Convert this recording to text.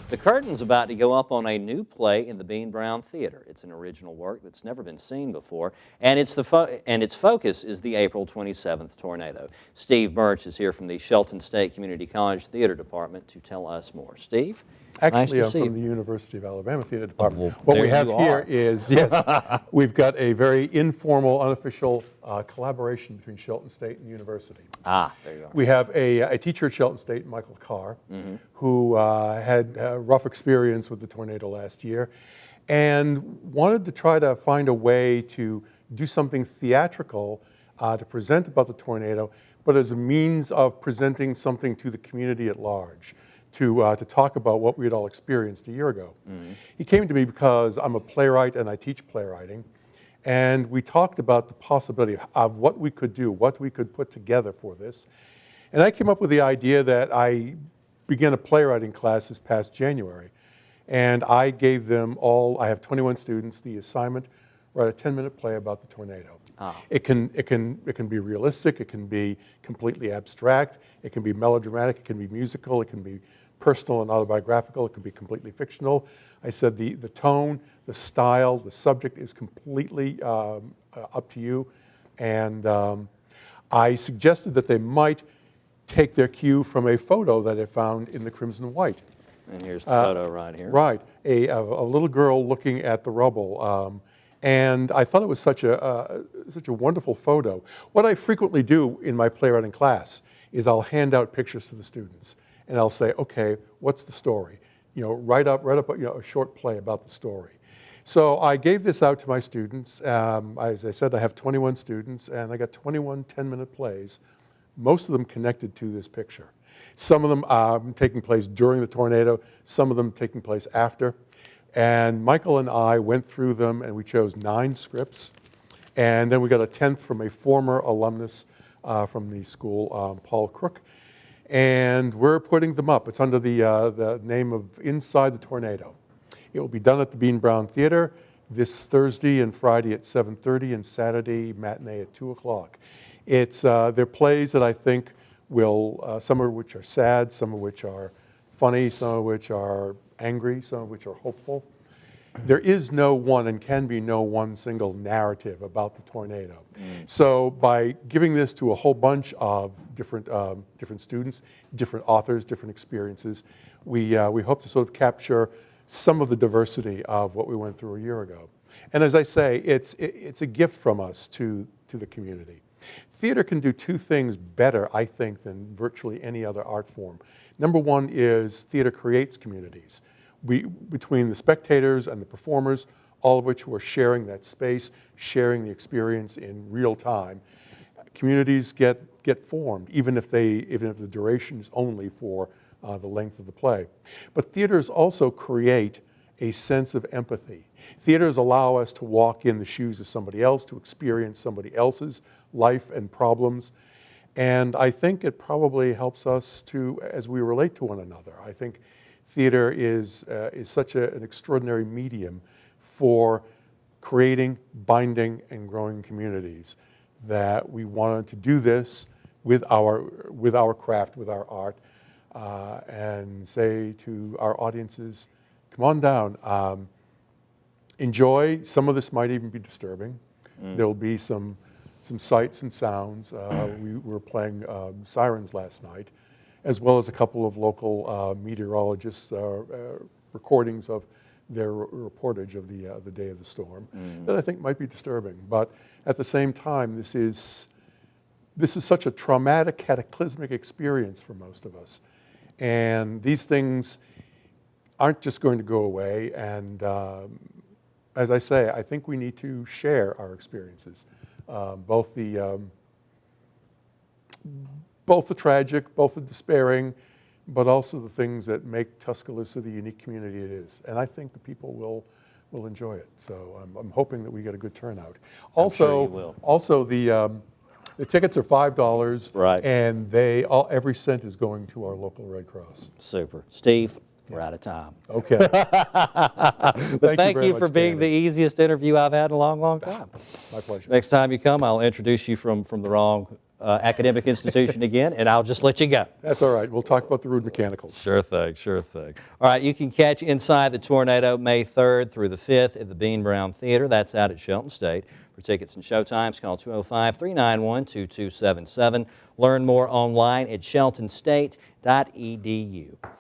The curtain's about to go up on a new play in the Bean Brown Theater. It's an original work that's never been seen before, and its focus is the April 27th tornado. Steve Birch is here from the Shelton State Community College Theater Department to tell us more. Steve? Actually, nice to I'm see from you. the University of Alabama Theater Department. Well, what we there have you here are. is, yes, we've got a very informal, unofficial collaboration between Shelton State and the university. Ah, there you are. We have a teacher at Shelton State, Michael Carr, who had a rough experience with the tornado last year and wanted to try to find a way to do something theatrical to present about the tornado, but as a means of presenting something to the community at large. To talk about what we had all experienced a year ago. He came to me because I'm a playwright and I teach playwriting, and we talked about the possibility of what we could do, what we could put together for this. And I came up with the idea that I began a playwriting class this past January, and I gave them all, I have 21 students, the assignment, write a 10-minute play about the tornado. It can be realistic, it can be completely abstract, it can be melodramatic, it can be musical, it can be personal and autobiographical, it can be completely fictional. I said the tone, the style, the subject is completely up to you. And I suggested that they might take their cue from a photo that I found in the Crimson White. And here's the photo right here. Right, a little girl looking at the rubble. And I thought it was such a wonderful photo. What I frequently do in my playwriting class is I'll hand out pictures to the students. And I'll say, okay, what's the story? Write up a short play about the story. So I gave this out to my students. As I said, I have 21 students, and I got 21 10-minute plays, most of them connected to this picture. Some of them taking place during the tornado, some of them taking place after. And Michael and I went through them, and we chose 9 scripts. And then we got a 10th from a former alumnus from the school, Paul Crook. And we're putting them up. It's under the name of Inside the Tornado. It will be done at the Bean Brown Theater this Thursday and Friday at 7:30 and Saturday matinee at 2 o'clock. They're plays that I think will, some of which are sad, some of which are funny, some of which are angry, some of which are hopeful. There is no one and can be no one single narrative about the tornado. So by giving this to a whole bunch of different students, different authors, different experiences, we hope to sort of capture some of the diversity of what we went through a year ago. And as I say, it's a gift from us to the community. Theater can do 2 things better, I think, than virtually any other art form. Number one is theater creates communities. Between the spectators and the performers, all of which who are sharing that space, sharing the experience in real time, communities get formed, even if the duration is only for the length of the play. But theaters also create a sense of empathy. Theaters allow us to walk in the shoes of somebody else, to experience somebody else's life and problems. And I think it probably helps us as we relate to one another. I think theater is such an extraordinary medium for creating, binding, and growing communities that we wanted to do this with our craft, with our art, and say to our audiences, come on down. Enjoy. Some of this might even be disturbing. There will be some sights and sounds. We were playing sirens last night, as well as a couple of local meteorologists' recordings of their reportage of the day of the storm that I think might be disturbing. But at the same time, this is such a traumatic, cataclysmic experience for most of us. And these things aren't just going to go away. And as I say, I think we need to share our experiences, both the tragic, both the despairing, but also the things that make Tuscaloosa the unique community it is. And I think the people will enjoy it. So I'm hoping that we get a good turnout. Also, I'm sure you will. Also the tickets are $5, right? And every cent is going to our local Red Cross. Super, Steve. We're out of time. Okay. But thank you for being the easiest interview I've had in a long, long time. My pleasure. Next time you come, I'll introduce you from the wrong academic institution again, and I'll just let you go. That's all right. We'll talk about the Rude Mechanicals. Sure thing, sure thing. All right, you can catch Inside the Tornado May 3rd through the 5th at the Bean Brown Theater. That's out at Shelton State. For tickets and showtimes, call 205-391-2277. Learn more online at sheltonstate.edu.